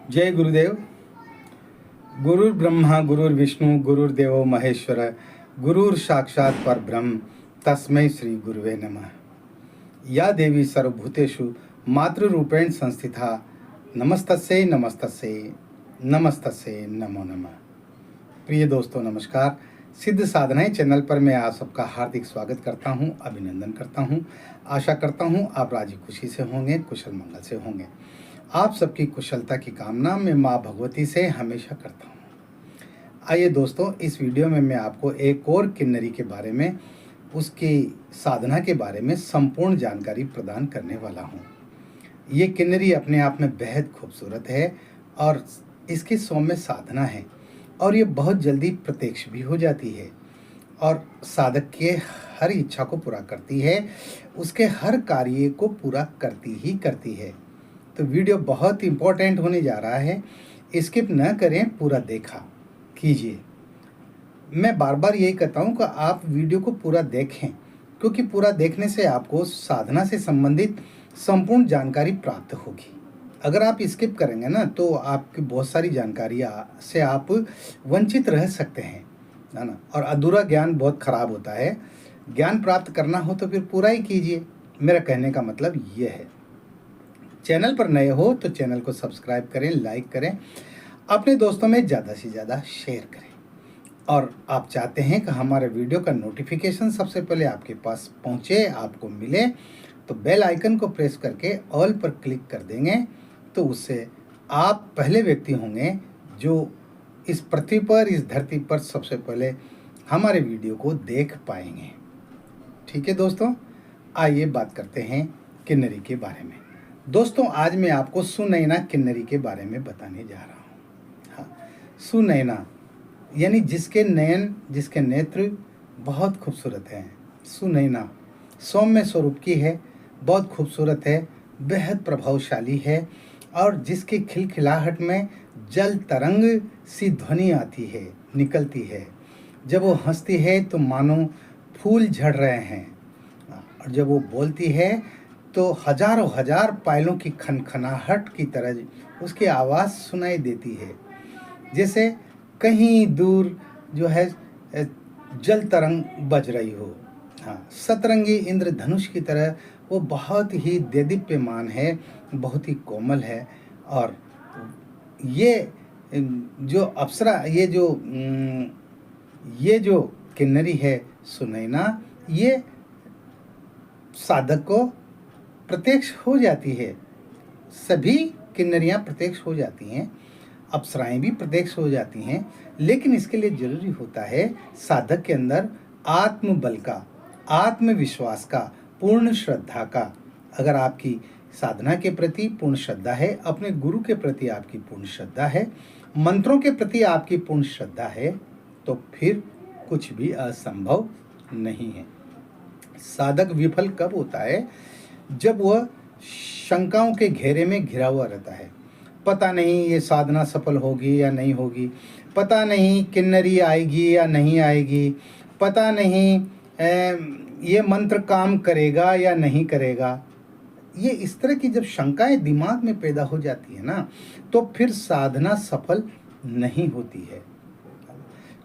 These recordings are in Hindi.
जय गुरुदेव। गुरुर् ब्रह्मा गुरुर्विष्णु गुरुर्देवो महेश्वर गुरुर साक्षात् परब्रह्म तस्मै श्री गुरुवे नमः। या देवी सर्वभूतेषु मातृरूपेण संस्थिता नमस्तस्यै नमस्तस्यै नमस्तस्यै नमो नमः। प्रिय दोस्तों नमस्कार। सिद्ध साधनाएं चैनल पर मैं आप सबका हार्दिक स्वागत करता हूं, अभिनंदन करता हूं। आशा करता हूं आप राजी खुशी से होंगे, कुशल मंगल से होंगे। आप सबकी कुशलता की कामना मैं माँ भगवती से हमेशा करता हूँ। आइए दोस्तों, इस वीडियो में मैं आपको एक और किन्नरी के बारे में, उसकी साधना के बारे में संपूर्ण जानकारी प्रदान करने वाला हूँ। ये किन्नरी अपने आप में बेहद खूबसूरत है और इसकी सौम्य साधना है और ये बहुत जल्दी प्रत्यक्ष भी हो जाती है और साधक के हर इच्छा को पूरा करती है, उसके हर कार्य को पूरा करती ही करती है। तो वीडियो बहुत इम्पोर्टेंट होने जा रहा है, स्किप न करें, पूरा देखा कीजिए। मैं बार बार यही कहता हूँ कि आप वीडियो को पूरा देखें, क्योंकि पूरा देखने से आपको साधना से संबंधित संपूर्ण जानकारी प्राप्त होगी। अगर आप स्किप करेंगे ना तो आपकी बहुत सारी जानकारी से आप वंचित रह सकते हैं, है ना। और अधूरा ज्ञान बहुत खराब होता है। ज्ञान प्राप्त करना हो तो फिर पूरा ही कीजिए। मेरा कहने का मतलब ये है। चैनल पर नए हो तो चैनल को सब्सक्राइब करें, लाइक करें, अपने दोस्तों में ज़्यादा से ज़्यादा शेयर करें। और आप चाहते हैं कि हमारे वीडियो का नोटिफिकेशन सबसे पहले आपके पास पहुंचे, आपको मिले, तो बेल आइकन को प्रेस करके ऑल पर क्लिक कर देंगे, तो उससे आप पहले व्यक्ति होंगे जो इस पृथ्वी पर, इस धरती पर सबसे पहले हमारे वीडियो को देख पाएंगे। ठीक है दोस्तों, आइए बात करते हैं किन्नरी के बारे में। दोस्तों आज मैं आपको सुनैना किन्नरी के बारे में बताने जा रहा हूँ। हाँ, सुनैना यानी जिसके नयन, जिसके नेत्र बहुत खूबसूरत हैं। सुनैना सौम्य स्वरूप की है, बहुत खूबसूरत है, बेहद प्रभावशाली है और जिसकी खिलखिलाहट में जल तरंग सी ध्वनि आती है, निकलती है। जब वो हंसती है तो मानो फूल झड़ रहे हैं और जब वो बोलती है तो हजारों हजार पायलों की खनखनाहट की तरह उसकी आवाज़ सुनाई देती है, जैसे कहीं दूर जो है जल तरंग बज रही हो। हाँ, सतरंगी इंद्रधनुष की तरह वो बहुत ही देदीप्यमान है, बहुत ही कोमल है। और ये जो अप्सरा, ये जो किन्नरी है सुनैना, ये साधक को प्रत्यक्ष हो जाती है। सभी किन्नरियाँ प्रत्यक्ष हो जाती हैं, अप्सराएं भी प्रत्यक्ष हो जाती हैं, लेकिन इसके लिए जरूरी होता है साधक के अंदर आत्मबल का, आत्मविश्वास का, पूर्ण श्रद्धा का। अगर आपकी साधना के प्रति पूर्ण श्रद्धा है, अपने गुरु के प्रति आपकी पूर्ण श्रद्धा है, मंत्रों के प्रति आपकी पूर्ण श्रद्धा है, तो फिर कुछ भी असंभव नहीं है। साधक विफल कब होता है? जब वह शंकाओं के घेरे में घिरा हुआ रहता है। पता नहीं ये साधना सफल होगी या नहीं होगी, पता नहीं किन्नरी आएगी या नहीं आएगी, पता नहीं ये मंत्र काम करेगा या नहीं करेगा। ये इस तरह की जब शंकाएं दिमाग में पैदा हो जाती है ना, तो फिर साधना सफल नहीं होती है।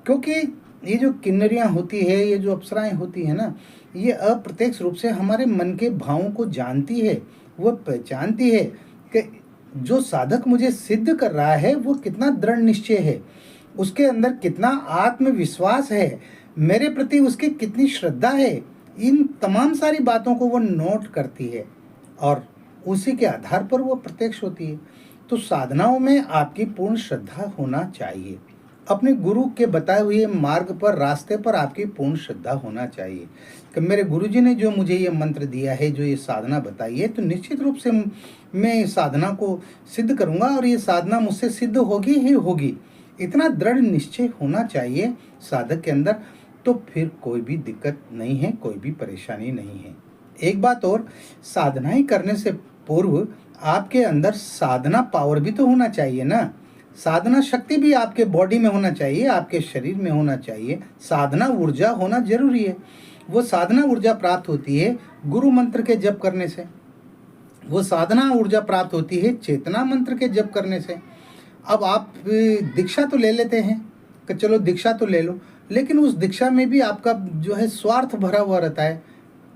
क्योंकि ये जो किन्नरियाँ होती है, ये जो अप्सराएं होती है ना, ये अप्रत्यक्ष रूप से हमारे मन के भावों को जानती है। वो पहचानती है कि जो साधक मुझे सिद्ध कर रहा है वो कितना दृढ़ निश्चय है, उसके अंदर कितना आत्मविश्वास है, मेरे प्रति उसकी कितनी श्रद्धा है। इन तमाम सारी बातों को वो नोट करती है और उसी के आधार पर वो प्रत्यक्ष होती है। तो साधनाओं में आपकी पूर्ण श्रद्धा होना चाहिए। अपने गुरु के बताए हुए मार्ग पर, रास्ते पर आपकी पूर्ण श्रद्धा होना चाहिए कि मेरे गुरुजी ने जो मुझे ये मंत्र दिया है, जो ये साधना बताई है, तो निश्चित रूप से मैं इस साधना को सिद्ध करूँगा और ये साधना मुझसे सिद्ध होगी ही होगी। इतना दृढ़ निश्चय होना चाहिए साधक के अंदर, तो फिर कोई भी दिक्कत नहीं है, कोई भी परेशानी नहीं है। एक बात और, साधनाएं करने से पूर्व आपके अंदर साधना पावर भी तो होना चाहिए ना। साधना शक्ति भी आपके बॉडी में होना चाहिए, आपके शरीर में होना चाहिए। साधना ऊर्जा होना जरूरी है। वो साधना ऊर्जा प्राप्त होती है गुरु मंत्र के जप करने से, वो साधना ऊर्जा प्राप्त होती है चेतना मंत्र के जप करने से, अब आप दीक्षा तो ले लेते हैं कि चलो दीक्षा तो ले लो, लेकिन उस दीक्षा में भी आपका जो है स्वार्थ भरा हुआ रहता है।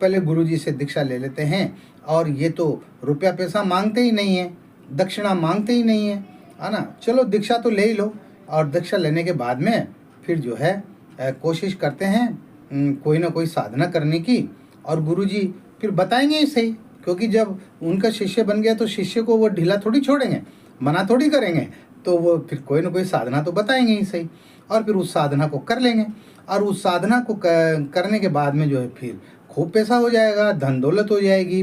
पहले गुरुजी से दीक्षा ले लेते हैं और ये तो रुपया पैसा मांगते ही नहीं है, दक्षिणा मांगते ही नहीं है ना। चलो दीक्षा तो ले ही लो, और दीक्षा लेने के बाद में फिर जो है कोशिश करते हैं कोई ना कोई साधना करने की, और गुरुजी फिर बताएंगे ही सही, क्योंकि जब उनका शिष्य बन गया तो शिष्य को वो ढीला थोड़ी छोड़ेंगे, मना थोड़ी करेंगे, तो वो फिर कोई ना कोई साधना तो बताएंगे ही सही, और फिर उस साधना को कर लेंगे। और उस साधना को करने के बाद में जो है फिर खूब पैसा हो जाएगा, धन दौलत हो जाएगी,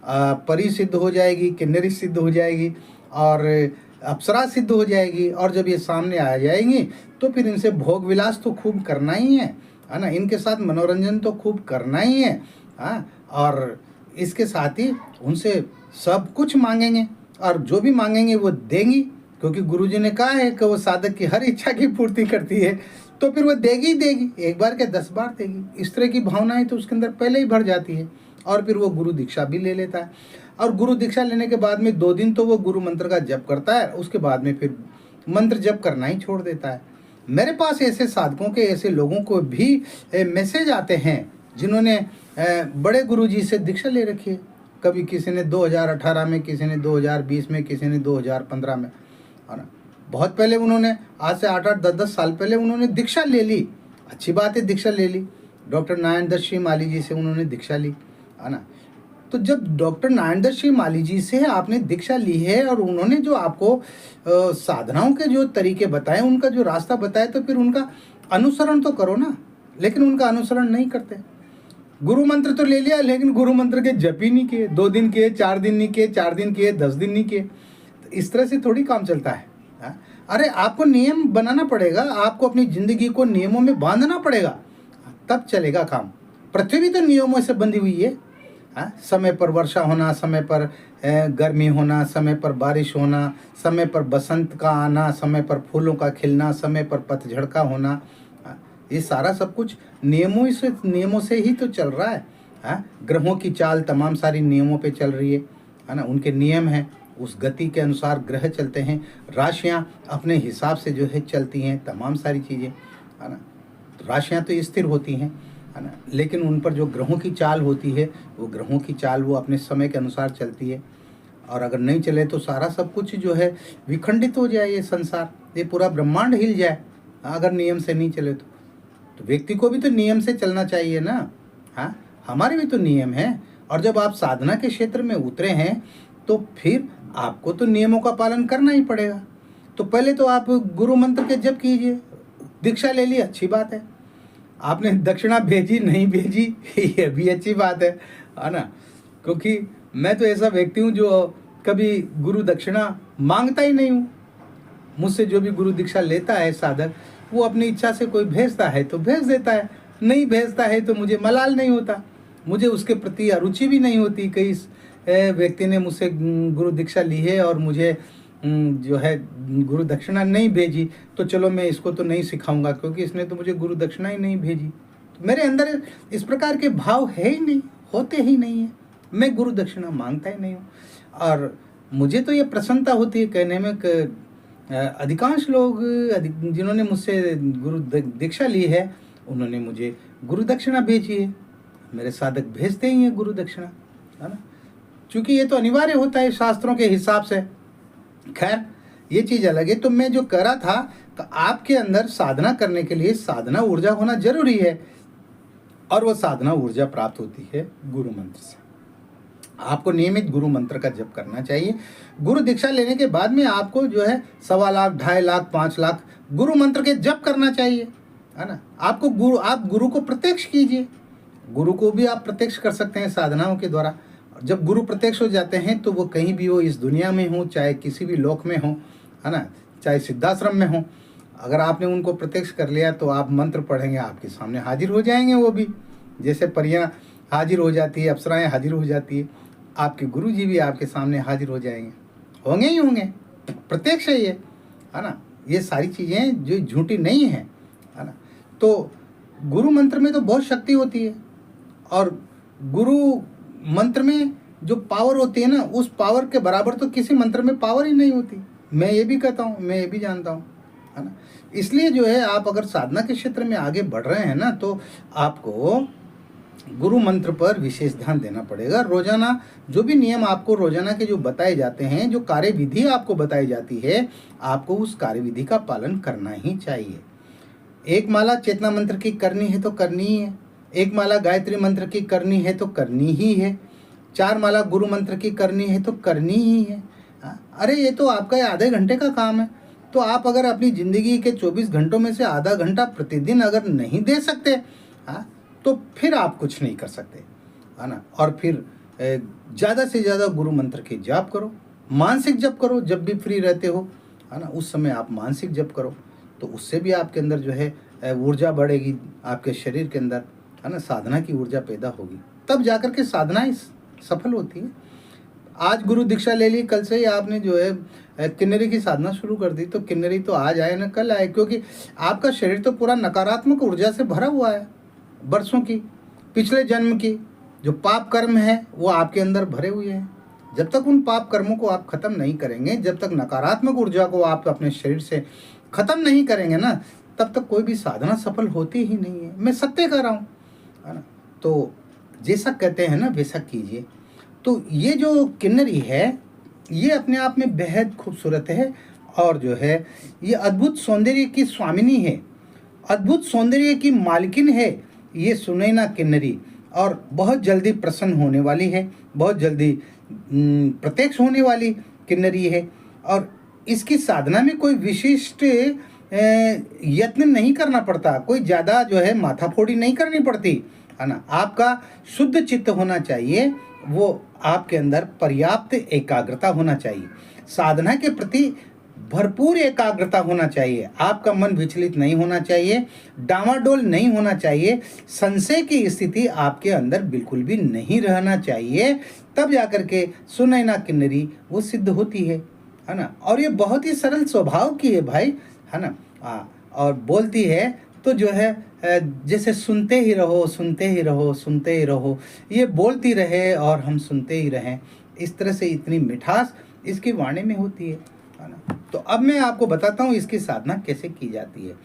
परी सिद्ध हो जाएगी, किन्नरी सिद्ध हो जाएगी, और अप्सरा सिद्ध हो जाएगी। और जब ये सामने आ जाएंगी तो फिर इनसे भोग विलास तो खूब करना ही है ना, इनके साथ मनोरंजन तो खूब करना ही है। हाँ, और इसके साथ ही उनसे सब कुछ मांगेंगे, और जो भी मांगेंगे वो देंगी, क्योंकि गुरुजी ने कहा है कि वो साधक की हर इच्छा की पूर्ति करती है, तो फिर वो देगी ही देगी, एक बार क्या 10 बार देगी। इस तरह की भावनाएं तो उसके अंदर पहले ही भर जाती है, और फिर वो गुरु दीक्षा भी ले लेता है। और गुरु दीक्षा लेने के बाद में 2 दिन तो वो गुरु मंत्र का जप करता है, उसके बाद में फिर मंत्र जप करना ही छोड़ देता है। मेरे पास ऐसे साधकों के, ऐसे लोगों को भी मैसेज आते हैं जिन्होंने बड़े गुरुजी से दीक्षा ले रखी है। कभी किसी ने 2018 में, किसी ने 2020 में, किसी ने 2015 में, है ना। बहुत पहले उन्होंने, आज से 8-8, 10-10 साल पहले उन्होंने दीक्षा ले ली। अच्छी बात है, दीक्षा ले ली। डॉक्टर नारायण दत्त श्री माली जी से उन्होंने दीक्षा ली, है ना। तो जब डॉक्टर नारायण दत्त श्री माली जी से आपने दीक्षा ली है और उन्होंने जो आपको साधनाओं के जो तरीके बताए, उनका जो रास्ता बताया, तो फिर उनका अनुसरण तो करो ना। लेकिन उनका अनुसरण नहीं करते। गुरु मंत्र तो ले लिया, लेकिन गुरु मंत्र के जप ही नहीं किए। 2 दिन किए, 4 दिन नहीं किए, 4 दिन किए, 10 दिन नहीं किए। तो इस तरह से थोड़ी काम चलता है। अरे आपको नियम बनाना पड़ेगा, आपको अपनी जिंदगी को नियमों में बांधना पड़ेगा, तब चलेगा काम। पृथ्वी भी तो नियमों से बंधी हुई है। समय पर वर्षा होना, समय पर गर्मी होना, समय पर बारिश होना, समय पर बसंत का आना, समय पर फूलों का खिलना, समय पर पतझड़ का होना, ये सारा सब कुछ नियमों से ही तो चल रहा है। ग्रहों की चाल तमाम सारी नियमों पे चल रही है ना। उनके नियम हैं, उस गति के अनुसार ग्रह चलते हैं, राशियां अपने हिसाब से जो है चलती हैं, तमाम सारी चीज़ें, है ना। तो राशियां तो स्थिर होती हैं, है ना, लेकिन उन पर जो ग्रहों की चाल होती है, वो ग्रहों की चाल वो अपने समय के अनुसार चलती है। और अगर नहीं चले तो सारा सब कुछ जो है विखंडित हो जाए, ये संसार, ये पूरा ब्रह्मांड हिल जाए, अगर नियम से नहीं चले तो व्यक्ति को भी तो नियम से चलना चाहिए ना। हाँ, हमारे भी तो नियम हैं। और जब आप साधना के क्षेत्र में उतरे हैं तो फिर आपको तो नियमों का पालन करना ही पड़ेगा। तो पहले तो आप गुरु मंत्र के जप कीजिए। दीक्षा ले ली, अच्छी बात है। आपने दक्षिणा भेजी नहीं भेजी, ये भी अच्छी बात है ना। क्योंकि मैं तो ऐसा व्यक्ति हूँ जो कभी गुरु दक्षिणा मांगता ही नहीं हूँ। मुझसे जो भी गुरु दीक्षा लेता है साधक, वो अपनी इच्छा से कोई भेजता है तो भेज देता है, नहीं भेजता है तो मुझे मलाल नहीं होता, मुझे उसके प्रति अरुचि भी नहीं होती। कई व्यक्ति ने मुझसे गुरु दीक्षा ली है और मुझे जो है गुरु दक्षिणा नहीं भेजी, तो चलो मैं इसको तो नहीं सिखाऊंगा, क्योंकि इसने तो मुझे गुरु दक्षिणा ही नहीं भेजी। तो मेरे अंदर इस प्रकार के भाव है ही नहीं, होते ही नहीं है। मैं गुरु दक्षिणा मांगता ही नहीं हूँ। और मुझे तो ये प्रसन्नता होती है कहने में कि अधिकांश लोग जिन्होंने मुझसे गुरु दीक्षा ली है, उन्होंने मुझे गुरु दक्षिणा भेजी है। मेरे साधक भेजते ही हैं गुरु दक्षिणा, है ना, क्योंकि ये तो अनिवार्य होता है शास्त्रों के हिसाब से। खैर, ये चीज़ अलग है। तो मैं जो कह रहा था कि आपके अंदर साधना करने के लिए साधना ऊर्जा होना जरूरी है, और वो साधना ऊर्जा प्राप्त होती है गुरु मंत्र से। आपको नियमित गुरु मंत्र का जप करना चाहिए। गुरु दीक्षा लेने के बाद में आपको जो है 1.25 लाख, 2.5 लाख, 5 लाख गुरु मंत्र के जप करना चाहिए, है ना। आप गुरु को प्रत्यक्ष कीजिए। गुरु को भी आप प्रत्यक्ष कर सकते हैं साधनाओं के द्वारा। जब गुरु प्रत्यक्ष हो जाते हैं तो वो कहीं भी हो, इस दुनिया में हो, चाहे किसी भी लोक में हो, है ना, चाहे सिद्धाश्रम में हो, अगर आपने उनको प्रत्यक्ष कर लिया तो आप मंत्र पढ़ेंगे, आपके सामने हाजिर हो जाएंगे। वो भी जैसे परियां हाजिर हो जाती है, अप्सराएं हाजिर हो जाती है, आपके गुरु जी भी आपके सामने हाजिर हो जाएंगे, होंगे ही होंगे। प्रत्यक्ष है ये, है ना। ये सारी चीज़ें जो झूठी नहीं है ना। तो गुरु मंत्र में तो बहुत शक्ति होती है, और गुरु मंत्र में जो पावर होती है ना, उस पावर के बराबर तो किसी मंत्र में पावर ही नहीं होती। मैं ये भी कहता हूँ, मैं ये भी जानता हूँ, है ना। इसलिए जो है आप अगर साधना के क्षेत्र में आगे बढ़ रहे हैं ना, तो आपको गुरु मंत्र पर विशेष ध्यान देना पड़ेगा। रोजाना जो भी नियम आपको रोजाना के जो बताए जाते हैं, जो कार्य विधि आपको बताई जाती है, आपको उस कार्य विधि का पालन करना ही चाहिए। एक माला चेतना मंत्र की करनी है तो करनी ही है, एक माला गायत्री मंत्र की करनी है तो करनी ही है, 4 माला गुरु मंत्र की करनी है तो करनी ही है। अरे ये तो आपका आधे घंटे का काम है। तो आप अगर अपनी ज़िंदगी के 24 घंटों में से आधा घंटा प्रतिदिन अगर नहीं दे सकते, तो फिर आप कुछ नहीं कर सकते, है ना। और फिर ज़्यादा से ज़्यादा गुरु मंत्र के जाप करो, मानसिक जप करो, जब भी फ्री रहते हो, है ना, उस समय आप मानसिक जप करो, तो उससे भी आपके अंदर जो है ऊर्जा बढ़ेगी, आपके शरीर के अंदर, है ना, साधना की ऊर्जा पैदा होगी, तब जाकर के साधना सफल होती है। आज गुरु दीक्षा ले ली, कल से ही आपने जो है किन्नरी की साधना शुरू कर दी, तो किन्नरी तो आज आए ना कल आए, क्योंकि आपका शरीर तो पूरा नकारात्मक ऊर्जा से भरा हुआ है, बरसों की, पिछले जन्म की जो पाप कर्म है वो आपके अंदर भरे हुए हैं। जब तक उन पाप कर्मों को आप खत्म नहीं करेंगे, जब तक नकारात्मक ऊर्जा को आप अपने शरीर से खत्म नहीं करेंगे ना, तब तक कोई भी साधना सफल होती ही नहीं है। मैं सत्य कह रहा हूँ, है ना। तो जैसा कहते हैं ना वैसा कीजिए। तो ये जो किन्नरी है ये अपने आप में बेहद खूबसूरत है, और जो है ये अद्भुत सौंदर्य की स्वामिनी है, अद्भुत सौंदर्य की मालकिन है ये सुनैना किन्नरी, और बहुत जल्दी प्रसन्न होने वाली है, बहुत जल्दी प्रत्यक्ष होने वाली किन्नरी है। और इसकी साधना में कोई विशिष्ट यत्न नहीं करना पड़ता, कोई ज़्यादा जो है माथाफोड़ी नहीं करनी पड़ती, है ना। आपका शुद्ध चित्त होना चाहिए, वो आपके अंदर पर्याप्त एकाग्रता होना चाहिए, साधना के प्रति भरपूर एकाग्रता होना चाहिए, आपका मन विचलित नहीं होना चाहिए, डामाडोल नहीं होना चाहिए, संशय की स्थिति आपके अंदर बिल्कुल भी नहीं रहना चाहिए, तब जाकर के सुनैना किन्नरी वो सिद्ध होती है ना। और ये बहुत ही सरल स्वभाव की है भाई, है ना। और बोलती है तो जो है जैसे सुनते ही रहो, सुनते ही रहो, सुनते ही रहो, ये बोलती रहे और हम सुनते ही रहें, इस तरह से इतनी मिठास इसकी वाणी में होती है ना। तो अब मैं आपको बताता हूँ इसकी साधना कैसे की जाती है।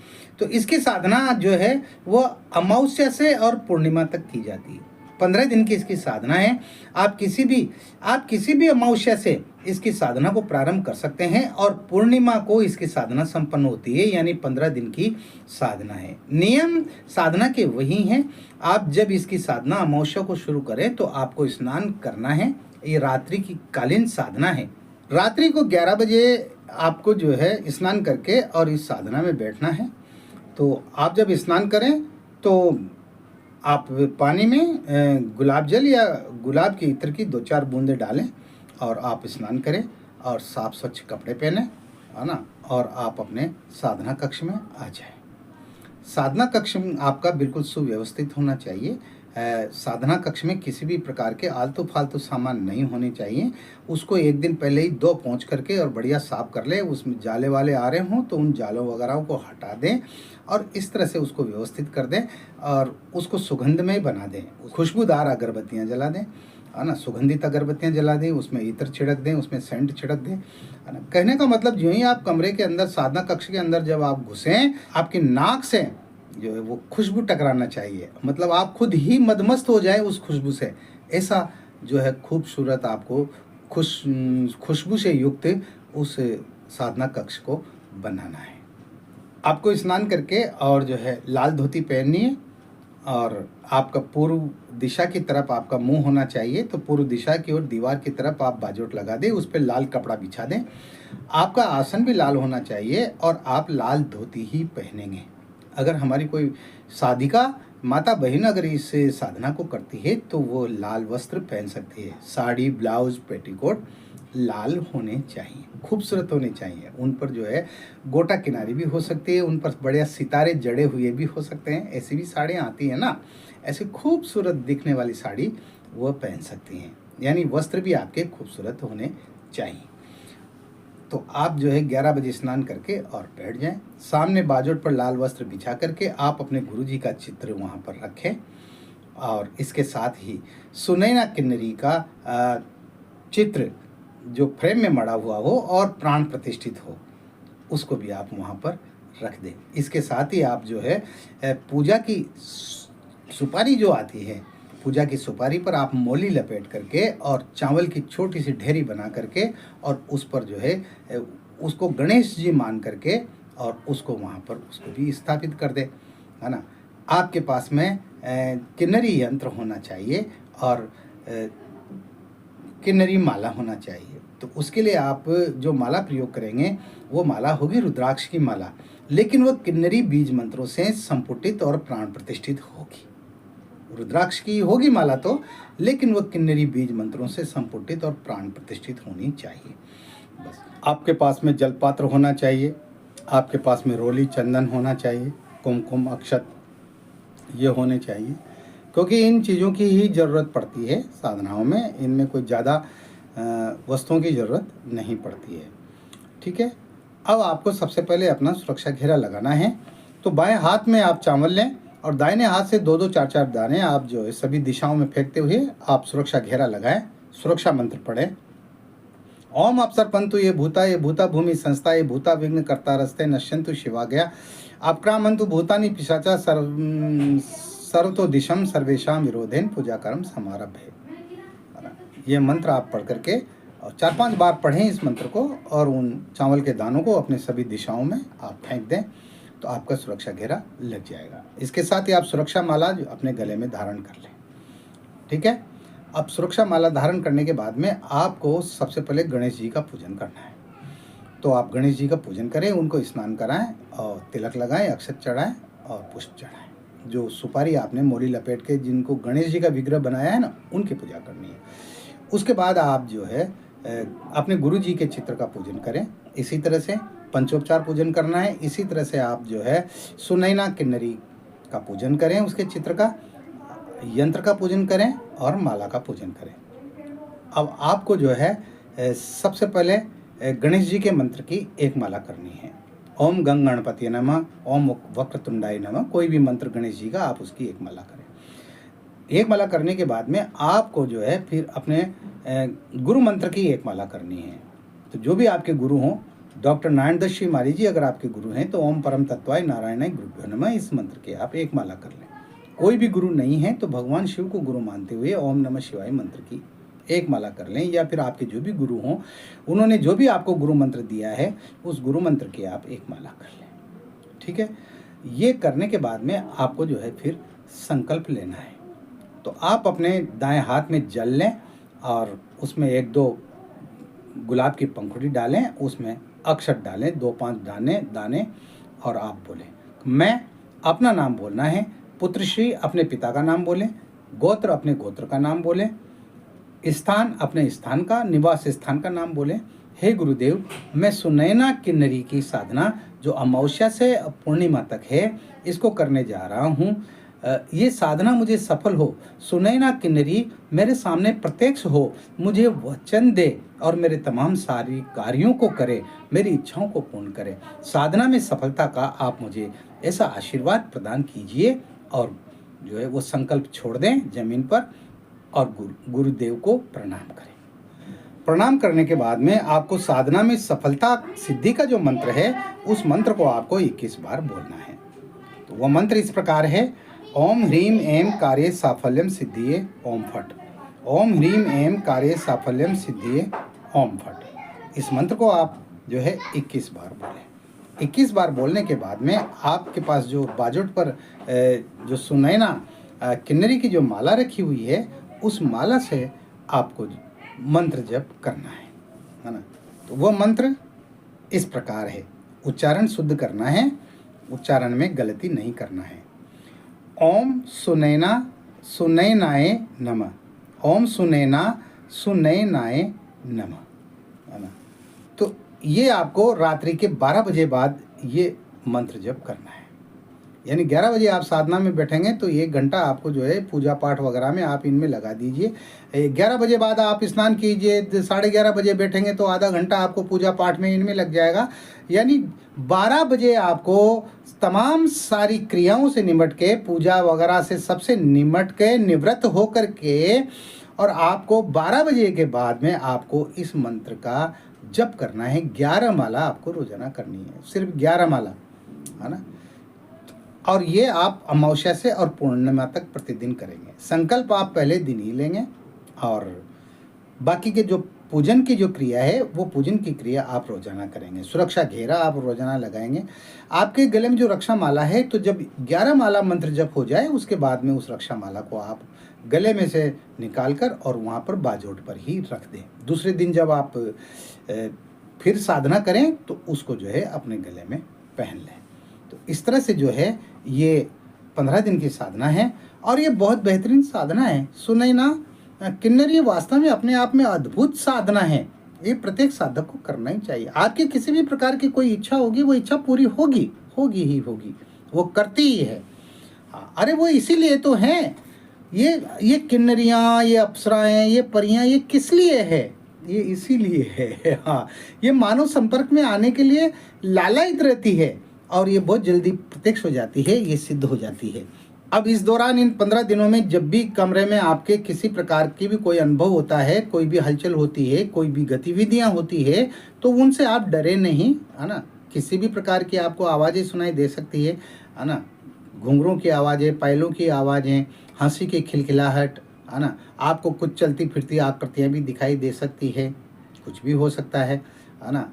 तो इसकी साधना जो है वो अमावस्या से और पूर्णिमा तक की जाती है, 15 दिन की इसकी साधना है। आप किसी भी अमावस्या से इसकी साधना को प्रारंभ कर सकते हैं, और पूर्णिमा को इसकी साधना संपन्न होती है, यानी 15 दिन की साधना है। नियम साधना के वही हैं। आप जब इसकी साधना अमावस्या को शुरू करें तो आपको स्नान करना है, ये रात्रि की कालीन साधना है। रात्रि को 11 बजे आपको जो है स्नान करके और इस साधना में बैठना है। तो आप जब स्नान करें तो आप पानी में गुलाब जल या गुलाब के इत्र की 2-4 बूंदें डालें और आप स्नान करें, और साफ स्वच्छ कपड़े पहने, है ना, और आप अपने साधना कक्ष में आ जाएं। साधना कक्ष में आपका बिल्कुल सुव्यवस्थित होना चाहिए। साधना कक्ष में किसी भी प्रकार के आलतू फालतू सामान नहीं होने चाहिए। उसको एक दिन पहले ही धो पोंछ करके और बढ़िया साफ कर ले, उसमें जाले वाले आ रहे हों तो उन जालों वगैरह को हटा दें और इस तरह से उसको व्यवस्थित कर दें, और उसको सुगंधमय बना दें। खुशबूदार अगरबत्तियाँ जला दें, है ना, सुगंधित अगरबत्तियाँ जला दें, उसमें इत्र छिड़क दें, उसमें सेंट छिड़क दें, है ना। कहने का मतलब जो ही आप कमरे के अंदर, साधना कक्ष के अंदर जब आप घुसें, आपकी नाक से जो है वो खुशबू टकराना चाहिए, मतलब आप खुद ही मदमस्त हो जाए उस खुशबू से। ऐसा जो है खूबसूरत आपको खुशबू से युक्त उस साधना कक्ष को बनाना है। आपको स्नान करके और जो है लाल धोती पहननी है, और आपका पूर्व दिशा की तरफ आपका मुंह होना चाहिए। तो पूर्व दिशा की ओर दीवार की तरफ आप बाजोट लगा दें, उस पर लाल कपड़ा बिछा दें। आपका आसन भी लाल होना चाहिए और आप लाल धोती ही पहनेंगे। अगर हमारी कोई साधिका माता बहन अगर इस साधना को करती है तो वो लाल वस्त्र पहन सकती है। साड़ी, ब्लाउज, पेटीकोट लाल होने चाहिए, खूबसूरत होने चाहिए। उन पर जो है गोटा किनारी भी हो सकती है, उन पर बढ़िया सितारे जड़े हुए भी हो सकते हैं। ऐसी भी साड़ियाँ आती हैं ना, ऐसी खूबसूरत दिखने वाली साड़ी वो पहन सकती हैं, यानी वस्त्र भी आपके खूबसूरत होने चाहिए। तो आप जो है 11 बजे स्नान करके और बैठ जाएं। सामने बाजोट पर लाल वस्त्र बिछा करके आप अपने गुरुजी का चित्र वहाँ पर रखें, और इसके साथ ही सुनैना किन्नरी का चित्र जो फ्रेम में मड़ा हुआ हो और प्राण प्रतिष्ठित हो, उसको भी आप वहाँ पर रख दें। इसके साथ ही आप जो है पूजा की सुपारी जो आती है, पूजा की सुपारी पर आप मोली लपेट करके और चावल की छोटी सी ढेरी बना करके और उस पर जो है उसको गणेश जी मान करके और उसको वहाँ पर उसको भी स्थापित कर दे, है ना। आपके पास में किन्नरी यंत्र होना चाहिए और किन्नरी माला होना चाहिए। तो उसके लिए आप जो माला प्रयोग करेंगे वो माला होगी रुद्राक्ष की माला, लेकिन वो किन्नरी बीज मंत्रों से संपुटित और प्राण प्रतिष्ठित होगी। रुद्राक्ष की होगी माला तो, लेकिन वो किन्नरी बीज मंत्रों से संपुटित और प्राण प्रतिष्ठित होनी चाहिए। बस आपके पास में जलपात्र होना चाहिए, आपके पास में रोली चंदन होना चाहिए, कुमकुम अक्षत ये होने चाहिए, क्योंकि इन चीज़ों की ही ज़रूरत पड़ती है साधनाओं में। इनमें कोई ज़्यादा वस्तुओं की ज़रूरत नहीं पड़ती है। ठीक है। अब आपको सबसे पहले अपना सुरक्षा घेरा लगाना है। तो बाएं हाथ में आप चावल लें और दाहिने हाथ से 2-2 4-4 दाने आप जो है सभी दिशाओं में फेंकते हुए आप सुरक्षा घेरा लगाएं। सुरक्षा मंत्र पढ़ें। ओम अप्सर पंतु ये भूता भूमि संस्था ये भूता विघ्न कर्ता रस्ते नश्यंतु शिवाज्ञा आक्रामंतु भूतानि पिशाचा सर्वतो दिशम सर्वेशाम विरोधेन पूजा कर्म समारभे। ये मंत्र आप पढ़ करके और 4-5 बार पढ़ें इस मंत्र को और उन चावल के दानों को अपने सभी दिशाओं में आप फेंक दें, तो आपका सुरक्षा घेरा लग जाएगा। इसके साथ ही आप सुरक्षा माला जो अपने गले में धारण कर लें। ठीक है। अब सुरक्षा माला धारण करने के बाद में आपको सबसे पहले गणेश जी का पूजन करना है। तो आप गणेश जी का पूजन करें, उनको स्नान कराएं और तिलक लगाएं, अक्षत चढ़ाएं और पुष्प चढ़ाएं। जो सुपारी आपने मोली लपेट के जिनको गणेश जी का विग्रह बनाया है ना, उनकी पूजा करनी है। उसके बाद आप जो है अपने गुरु जी के चित्र का पूजन करें। इसी तरह से पंचोपचार पूजन करना है। इसी तरह से आप जो है सुनैना किन्नरी का पूजन करें, उसके चित्र का, यंत्र का पूजन करें और माला का पूजन करें। अब आपको जो है सबसे पहले गणेश जी के मंत्र की एक माला करनी है। ओम गंग गणपति नमः, ओम वक्रतुंडाय नमः, कोई भी मंत्र गणेश जी का आप उसकी एक माला करें। एक माला करने के बाद में आपको जो है फिर अपने गुरु मंत्र की एक माला करनी है। तो जो भी आपके गुरु हों, डॉक्टर नारायण दत्त श्री माली जी अगर आपके गुरु हैं तो ओम परम तत्वाय नारायणाय गुरुभ्यो नमः इस मंत्र के आप एक माला कर लें। कोई भी गुरु नहीं है तो भगवान शिव को गुरु मानते हुए ओम नमः शिवाय मंत्र की एक माला कर लें, या फिर आपके जो भी गुरु हों उन्होंने जो भी आपको गुरु मंत्र दिया है उस गुरु मंत्र की आप एक माला कर लें। ठीक है। ये करने के बाद में आपको जो है फिर संकल्प लेना है। तो आप अपने दाएं हाथ में जल लें और उसमें 1-2 गुलाब की पंखुड़ी डालें, उसमें अक्षत डालें, 2-5 दाने और आप बोलें मैं, अपना नाम बोलना है, पुत्रश्री अपने पिता का नाम बोलें, गोत्र अपने गोत्र का नाम बोलें, स्थान अपने स्थान का, निवास स्थान का नाम बोलें। हे गुरुदेव, मैं सुनैना किन्नरी की साधना जो अमावस्या से पूर्णिमा तक है इसको करने जा रहा हूँ। ये साधना मुझे सफल हो, सुनैना किन्नरी मेरे सामने प्रत्यक्ष हो, मुझे वचन दे और मेरे तमाम सारी कार्यों को करे, मेरी इच्छाओं को पूर्ण करे। साधना में सफलता का आप मुझे ऐसा आशीर्वाद प्रदान कीजिए और जो है वो संकल्प छोड़ दें जमीन पर और गुरुदेव को प्रणाम करें। प्रणाम करने के बाद में आपको साधना में सफलता सिद्धि का जो मंत्र है उस मंत्र को आपको 21 बार बोलना है। तो वह मंत्र इस प्रकार है। ओम ह्रीम एम कार्य साफल्यम सिद्धिये ओम फट। ओम ह्रीम एम कार्य साफल्यम सिद्धिये ओम फट। इस मंत्र को आप जो है 21 बार बोलें। 21 बार बोलने के बाद में आपके पास जो बाजुट पर जो सुनैना किन्नरी की जो माला रखी हुई है उस माला से आपको मंत्र जप करना है ना। तो वो मंत्र इस प्रकार है, उच्चारण शुद्ध करना है, उच्चारण में गलती नहीं करना है। ओम सुनैना सुनैनाय नमः, ओम सुनैना सुनैनाय नमः, है ना। तो ये आपको रात्रि के 12 बजे बाद ये मंत्र जप करना है। यानी 11 बजे आप साधना में बैठेंगे तो 1 घंटा आपको जो है पूजा पाठ वगैरह में आप इनमें लगा दीजिए। 11 बजे बाद आप स्नान कीजिए, 11:30 बजे बैठेंगे तो आधा घंटा आपको पूजा पाठ में इनमें लग जाएगा। यानी 12 बजे आपको तमाम सारी क्रियाओं से निमट के, पूजा वगैरह से सबसे निमट के निवृत्त होकर के और आपको 12 बजे के बाद में आपको इस मंत्र का जप करना है। 11 माला आपको रोजाना करनी है, सिर्फ 11 माला, है ना। और ये आप अमावस्या से और पूर्णिमा तक प्रतिदिन करेंगे। संकल्प आप पहले दिन ही लेंगे और बाकी के जो पूजन की जो क्रिया है वो पूजन की क्रिया आप रोजाना करेंगे। सुरक्षा घेरा आप रोजाना लगाएंगे। आपके गले में जो रक्षा माला है, तो जब 11 माला मंत्र जप हो जाए उसके बाद में उस रक्षा माला को आप गले में से निकाल कर और वहाँ पर बाजोट पर ही रख दें। दूसरे दिन जब आप फिर साधना करें तो उसको जो है अपने गले में पहन लें। तो इस तरह से जो है ये 15 दिन की साधना है और ये बहुत बेहतरीन साधना है। सुने ना किन्नर, ये वास्तव में अपने आप में अद्भुत साधना है। ये प्रत्येक साधक को करना ही चाहिए। आपकी किसी भी प्रकार की कोई इच्छा होगी, वो इच्छा पूरी होगी, होगी ही होगी, वो करती ही है। अरे वो इसीलिए तो है, ये किन्नरियाँ, ये अप्सराएं, ये परियां, ये किस लिए है? ये इसीलिए है। हाँ, ये मानव संपर्क में आने के लिए लालायित रहती है और ये बहुत जल्दी प्रत्यक्ष हो जाती है, ये सिद्ध हो जाती है। अब इस दौरान इन 15 दिनों में जब भी कमरे में आपके किसी प्रकार की भी कोई अनुभव होता है, कोई भी हलचल होती है, कोई भी गतिविधियां होती है, तो उनसे आप डरे नहीं, है ना। किसी भी प्रकार की आपको आवाज़ें सुनाई दे सकती है ना। घुंघरों की आवाज़ें, पायलों की आवाज़ें, हंसी की खिलखिलाहट, है ना। आपको कुछ चलती फिरती आकृतियाँ भी दिखाई दे सकती है, कुछ भी हो सकता है ना।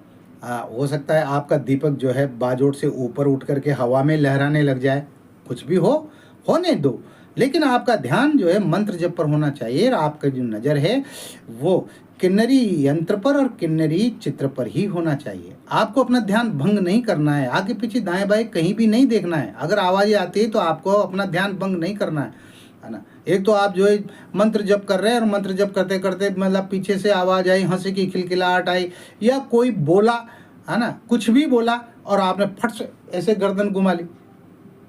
हो सकता है आपका दीपक जो है बाजोट से ऊपर उठ करके हवा में लहराने लग जाए, कुछ भी हो, होने दो, लेकिन आपका ध्यान जो है मंत्र जप पर होना चाहिए और आपका जो नज़र है वो किन्नरी यंत्र पर और किन्नरी चित्र पर ही होना चाहिए। आपको अपना ध्यान भंग नहीं करना है, आगे पीछे दाएं बाएं कहीं भी नहीं देखना है। अगर आवाज़ें आती है तो आपको अपना ध्यान भंग नहीं करना है ना। एक तो आप जो है मंत्र जप कर रहे हैं और मंत्र जप करते करते मतलब पीछे से आवाज़ आई, हंसी की खिलखिलाहट आई या कोई बोला, है ना, कुछ भी बोला और आपने फट से ऐसे गर्दन घुमा ली,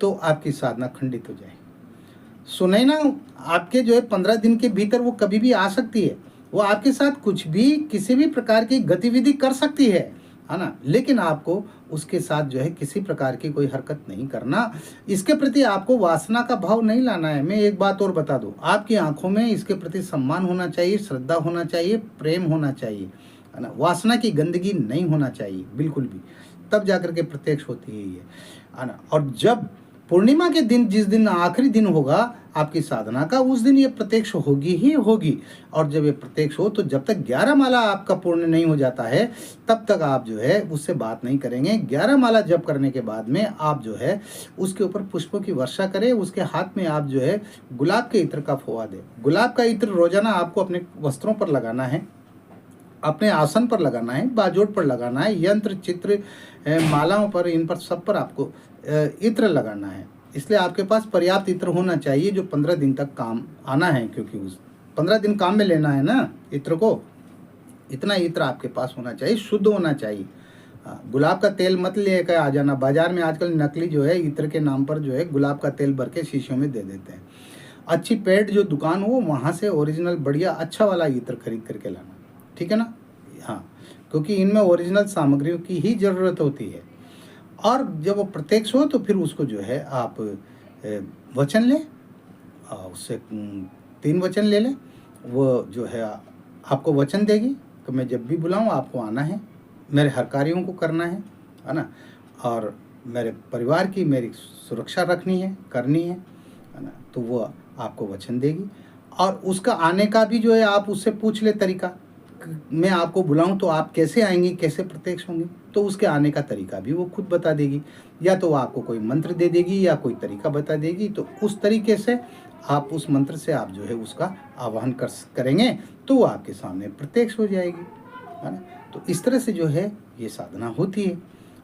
तो आपकी साधना खंडित हो जाएगी। सुने ना, आपके जो है 15 दिन के भीतर वो कभी भी आ सकती है, वो आपके साथ कुछ भी किसी भी प्रकार की गतिविधि कर सकती है ना। लेकिन आपको उसके साथ जो है किसी प्रकार की कोई हरकत नहीं करना, इसके प्रति आपको वासना का भाव नहीं लाना है। मैं एक बात और बता दूं, आपकी आंखों में इसके प्रति सम्मान होना चाहिए, श्रद्धा होना चाहिए, प्रेम होना चाहिए, है ना। वासना की गंदगी नहीं होना चाहिए बिल्कुल भी, तब जाकर के प्रत्यक्ष होती है ये, है ना। और जब पूर्णिमा के दिन, जिस दिन आखिरी दिन होगा आपकी साधना का, उस दिन ये प्रत्यक्ष होगी ही होगी। और जब ये प्रत्यक्ष हो तो जब तक 11 माला आपका पूर्ण नहीं हो जाता है तब तक आप जो है उससे बात नहीं करेंगे। 11 माला जप करने के बाद में आप जो है उसके ऊपर पुष्पों की वर्षा करें, उसके हाथ में आप जो है गुलाब के इत्र का फुआ दें। गुलाब का इत्र रोजाना आपको अपने वस्त्रों पर लगाना है, अपने आसन पर लगाना है, बाजोट पर लगाना है, यंत्र चित्र मालाओं पर, इन पर सब पर आपको इत्र लगाना है। इसलिए आपके पास पर्याप्त इत्र होना चाहिए जो 15 दिन तक काम आना है, क्योंकि उस 15 दिन काम में लेना है ना इत्र को। इतना इत्र आपके पास होना चाहिए, शुद्ध होना चाहिए। गुलाब का तेल मत लेकर आ जाना। बाजार में आजकल नकली जो है इत्र के नाम पर जो है गुलाब का तेल भर के शीशियों में दे देते हैं। अच्छी पेड जो दुकान हो वहाँ से ओरिजिनल बढ़िया अच्छा वाला इत्र खरीद करके लाना, ठीक है ना। हाँ, क्योंकि इनमें ओरिजिनल सामग्रियों की ही ज़रूरत होती है। और जब वो प्रत्यक्ष हो तो फिर उसको जो है आप वचन लें, उससे 3 वचन ले लें। वो जो है आपको वचन देगी कि मैं जब भी बुलाऊं आपको आना है, मेरे हर कार्यों को करना है ना, और मेरे परिवार की मेरी सुरक्षा रखनी है, करनी है ना। तो वो आपको वचन देगी और उसका आने का भी जो है आप उससे पूछ ले तरीका, मैं आपको बुलाऊं तो आप कैसे आएंगी, कैसे प्रत्यक्ष होंगी, तो उसके आने का तरीका भी वो खुद बता देगी। या तो वो आपको कोई मंत्र दे देगी या कोई तरीका बता देगी, तो उस तरीके से आप उस मंत्र से आप जो है उसका आवाहन करेंगे तो वो आपके सामने प्रत्यक्ष हो जाएगी, है ना। तो इस तरह से जो है ये साधना होती है।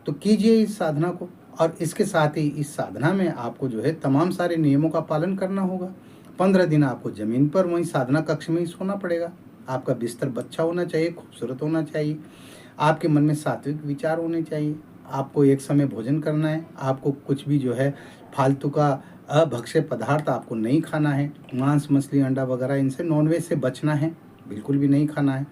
तो कीजिए इस साधना को, और इसके साथ ही इस साधना में आपको जो है तमाम सारे नियमों का पालन करना होगा। 15 दिन आपको ज़मीन पर वहीं साधना कक्ष में ही सोना पड़ेगा। आपका बिस्तर बच्चा होना चाहिए, खूबसूरत होना चाहिए, आपके मन में सात्विक विचार होने चाहिए, आपको एक समय भोजन करना है, आपको कुछ भी जो है फालतू का अभक्ष्य पदार्थ आपको नहीं खाना है, मांस मछली अंडा वगैरह इनसे, नॉनवेज से बचना है, बिल्कुल भी नहीं खाना है।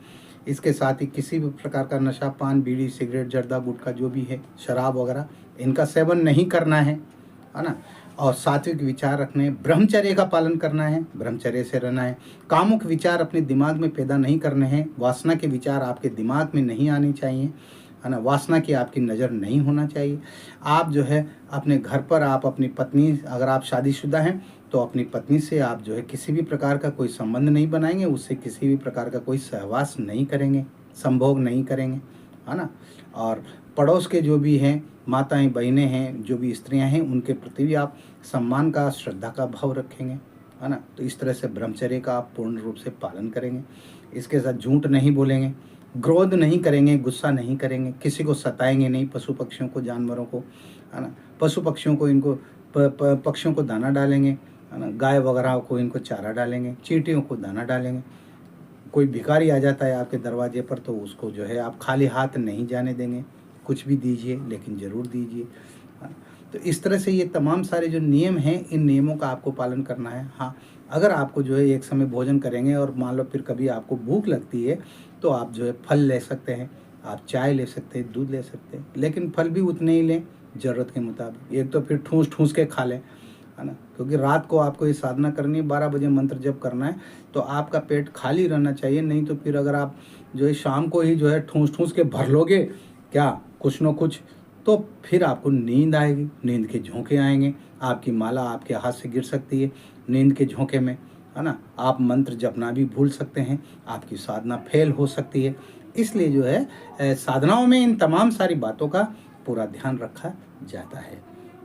इसके साथ ही किसी भी प्रकार का नशा, पान, बीड़ी, सिगरेट, जर्दा, गुटखा जो भी है, शराब वगैरह, इनका सेवन नहीं करना है ना। और सात्विक विचार रखने हैं, ब्रह्मचर्य का पालन करना है, ब्रह्मचर्य से रहना है, कामुक विचार अपने दिमाग में पैदा नहीं करने हैं, वासना के विचार आपके दिमाग में नहीं आने चाहिए, है ना, वासना की आपकी नज़र नहीं होना चाहिए। आप जो है अपने घर पर आप अपनी पत्नी, अगर आप शादीशुदा हैं तो अपनी पत्नी से आप जो है किसी भी प्रकार का कोई संबंध नहीं बनाएंगे, उससे किसी भी प्रकार का कोई सहवास नहीं करेंगे, संभोग नहीं करेंगे, है ना। और पड़ोस के जो भी हैं, माताएं बहनें हैं, जो भी स्त्रियां हैं, उनके प्रति भी आप सम्मान का, श्रद्धा का भाव रखेंगे, है ना। तो इस तरह से ब्रह्मचर्य का आप पूर्ण रूप से पालन करेंगे। इसके साथ झूठ नहीं बोलेंगे, क्रोध नहीं करेंगे, गुस्सा नहीं करेंगे, किसी को सताएंगे नहीं, पशु पक्षियों को, जानवरों को, है ना, पशु पक्षियों को, इनको पक्षियों को दाना डालेंगे, है ना, गाय वगैरह को इनको चारा डालेंगे, चींटियों को दाना डालेंगे। कोई भिखारी आ जाता है आपके दरवाजे पर तो उसको जो है आप खाली हाथ नहीं जाने देंगे, कुछ भी दीजिए, लेकिन ज़रूर दीजिए। तो इस तरह से ये तमाम सारे जो नियम हैं, इन नियमों का आपको पालन करना है। हाँ, अगर आपको जो है एक समय भोजन करेंगे और मान लो फिर कभी आपको भूख लगती है तो आप जो है फल ले सकते हैं, आप चाय ले सकते हैं, दूध ले सकते हैं, लेकिन फल भी उतने ही लें ज़रूरत के मुताबिक। एक तो फिर ठूस ठूस के खा लें, है ना, क्योंकि रात को आपको ये साधना करनी है, 12 बजे मंत्र जप करना है, तो आपका पेट खाली रहना चाहिए। नहीं तो फिर अगर आप जो है शाम को ही जो है ठूस ठूस के भर लोगे क्या कुछ न कुछ, तो फिर आपको नींद आएगी, नींद के झोंके आएंगे, आपकी माला आपके हाथ से गिर सकती है नींद के झोंके में, है ना। आप मंत्र जपना भी भूल सकते हैं, आपकी साधना फेल हो सकती है। इसलिए जो है साधनाओं में इन तमाम सारी बातों का पूरा ध्यान रखा जाता है।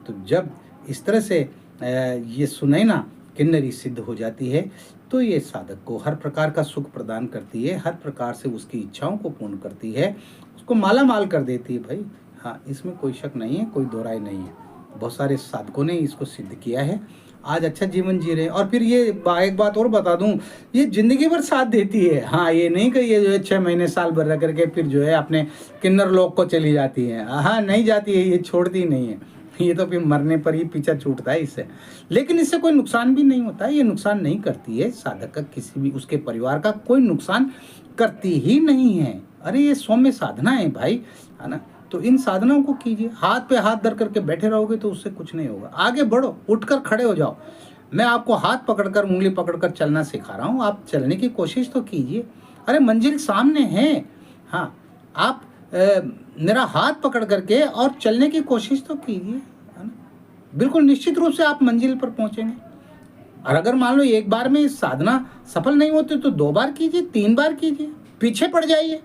तो जब इस तरह से ये सुनैना किन्नरी सिद्ध हो जाती है तो ये साधक को हर प्रकार का सुख प्रदान करती है, हर प्रकार से उसकी इच्छाओं को पूर्ण करती है, उसको माला माल कर देती है भाई। हाँ, इसमें कोई शक नहीं है, कोई दोहराई नहीं है। बहुत सारे साधकों ने इसको सिद्ध किया है, आज अच्छा जीवन जी रहे हैं। और फिर ये एक बात और बता दूं, ये जिंदगी भर साथ देती है। हाँ, ये नहीं कि ये जो है 6 महीने साल भर रह करके फिर जो है अपने किन्नर लोक को चली जाती है। हाँ, नहीं जाती है, ये छोड़ती नहीं है, ये तो फिर मरने पर ही पीछा छूटता है इससे। लेकिन इससे कोई नुकसान भी नहीं होता है, ये नुकसान नहीं करती है साधक का, किसी भी उसके परिवार का कोई नुकसान करती ही नहीं है। अरे ये सौम्य साधना है भाई, है ना। तो इन साधनाओं को कीजिए, हाथ पे हाथ धर करके बैठे रहोगे तो उससे कुछ नहीं होगा। आगे बढ़ो, उठकर खड़े हो जाओ। मैं आपको हाथ पकड़कर, उंगली पकड़कर चलना सिखा रहा हूँ, आप चलने की कोशिश तो कीजिए। अरे मंजिल सामने है। हाँ, आप मेरा हाथ पकड़ करके और चलने की कोशिश तो कीजिए, है ना। बिल्कुल निश्चित रूप से आप मंजिल पर पहुंचेंगे। और अगर मान लो एक बार में साधना सफल नहीं होती तो 2 बार कीजिए, 3 बार कीजिए, पीछे पड़ जाइए,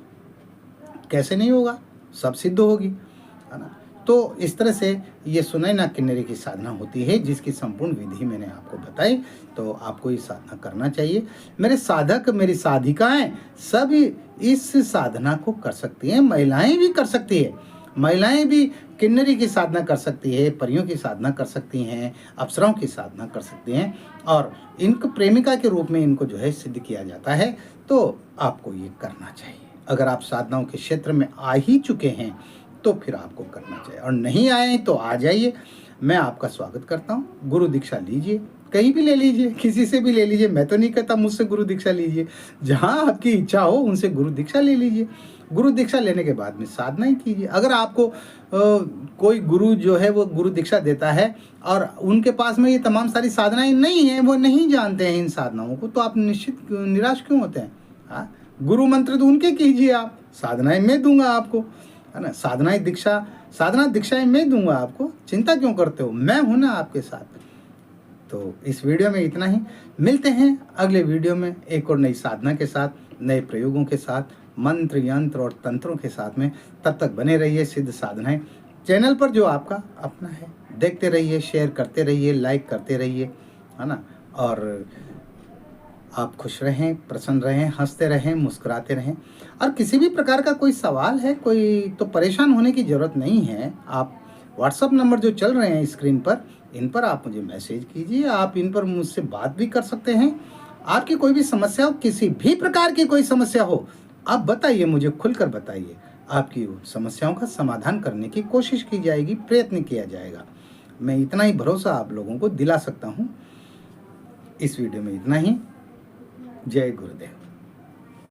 कैसे नहीं होगा, सब सिद्ध होगी, है ना। तो इस तरह से ये सुनैना किन्नरी की साधना होती है, जिसकी संपूर्ण विधि मैंने आपको बताई। तो आपको ये साधना करना चाहिए। मेरे साधक, मेरी साधिकाएं सब इस साधना को कर सकती हैं, महिलाएं भी कर सकती है, महिलाएं भी किन्नरी की साधना कर सकती है, परियों की साधना कर सकती हैं, अप्सराओं की साधना कर सकती हैं, और इनको प्रेमिका के रूप में इनको जो है सिद्ध किया जाता है। तो आपको ये करना चाहिए। अगर आप साधनाओं के क्षेत्र में आ ही चुके हैं तो फिर आपको करना चाहिए, और नहीं आए तो आ जाइए, मैं आपका स्वागत करता हूँ। गुरु दीक्षा लीजिए, कहीं भी ले लीजिए, किसी से भी ले लीजिए, मैं तो नहीं कहता मुझसे गुरु दीक्षा लीजिए, जहाँ आपकी इच्छा हो उनसे गुरु दीक्षा ले लीजिए। गुरु दीक्षा लेने के बाद में साधना ही कीजिए। अगर आपको कोई गुरु जो है वो गुरु दीक्षा देता है और उनके पास में ये तमाम सारी साधनाएं नहीं हैं, वो नहीं जानते हैं इन साधनाओं को, तो आप निश्चित निराश क्यों होते हैं। हाँ, गुरु मंत्र तो उनके कीजिए, आप साधनाएं मैं दूंगा आपको, है ना। साधना दीक्षाएं मैं दूंगा आपको, चिंता क्यों करते हो, मैं हूं ना आपके साथ। तो इस वीडियो में इतना ही, मिलते हैं अगले वीडियो में एक और नई साधना के साथ, नए प्रयोगों के साथ, मंत्र यंत्र और तंत्रों के साथ में। तब तक बने रहिए सिद्ध साधनाएं चैनल पर, जो आपका अपना है। देखते रहिए, शेयर करते रहिए, लाइक करते रहिए, है ना। और आप खुश रहें, प्रसन्न रहें, हंसते रहें, मुस्कुराते रहें। और किसी भी प्रकार का कोई सवाल है, कोई, तो परेशान होने की ज़रूरत नहीं है। आप व्हाट्सअप नंबर जो चल रहे हैं स्क्रीन पर, इन पर आप मुझे मैसेज कीजिए, आप इन पर मुझसे बात भी कर सकते हैं। आपकी कोई भी समस्या हो, किसी भी प्रकार की कोई समस्या हो, आप बताइए, मुझे खुलकर बताइए। आपकी समस्याओं का समाधान करने की कोशिश की जाएगी, प्रयत्न किया जाएगा। मैं इतना ही भरोसा आप लोगों को दिला सकता हूँ। इस वीडियो में इतना ही। जय गुरुदेव।